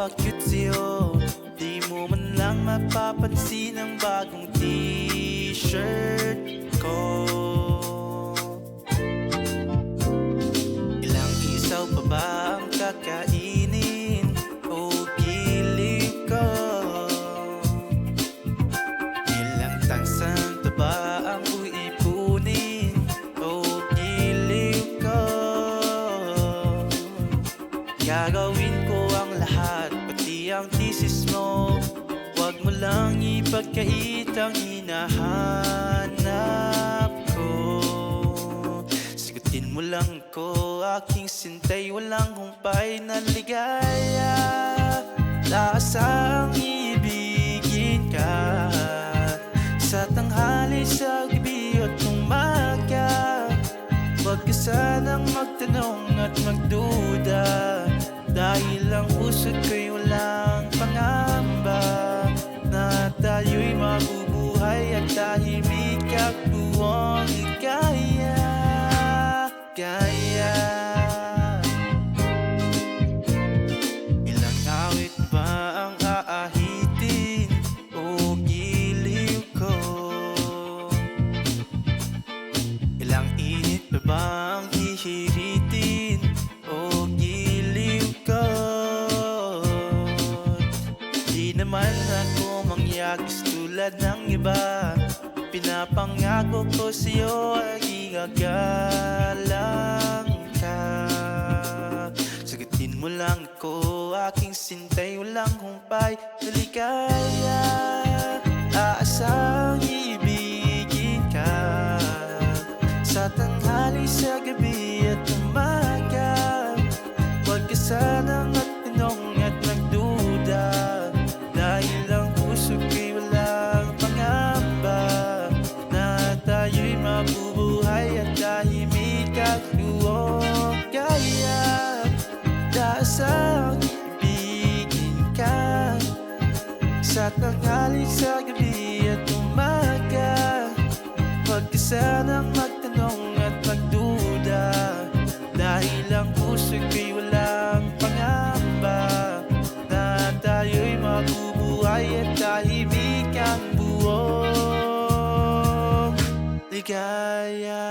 nagpapakyut sa'yo. Di mo man lang mapapansin ang bagong t-shirt ko. Ilang isaw pa ba ang kakainin o giliw ko? Ilang tansang taba ang uipunin o giliw ko? Gagawin ko ang lahat, pati ang thesis mo. Huwag mo lang ipagkait ang hinahanap ko. Sagutin mo lang ko, aking sintay, walang humpay na ligaya. Laasang ibigin ka sa tanghali, sa gabi at umaga. Huwag ka sanang magtanong at magduda, dahil ang puso't ko'y walang pangamba na tayo'y mabubuhay at tahimik at buong ligaya. Ilang awit ba ang aahitin o giliw ko? Ilang init pa ba ang hihiritin o giliw ko? Di naman ako mangyagis tulad ng iba. Pinapangako ko sa'yo ay igagalang ka. Sagutin mo lang ko, aking sintay, walang humpay na ligaya. Aasang ibigin ka sa tanghali, sa gabi at umaga. Huwag ka sanang magtanong at magduda, dahil ang puso ko'y walang pangamba na tayo'y mabubuhay at tahimik at buong gaya. Dasang ibigin ka sa tanghali, sa gabi at umaga. Huwag ka sanang magtanong at magduda, dahil ang puso ko'y walang pangamba na tayo'y mabubuhay at tahimik ang buong ligaya.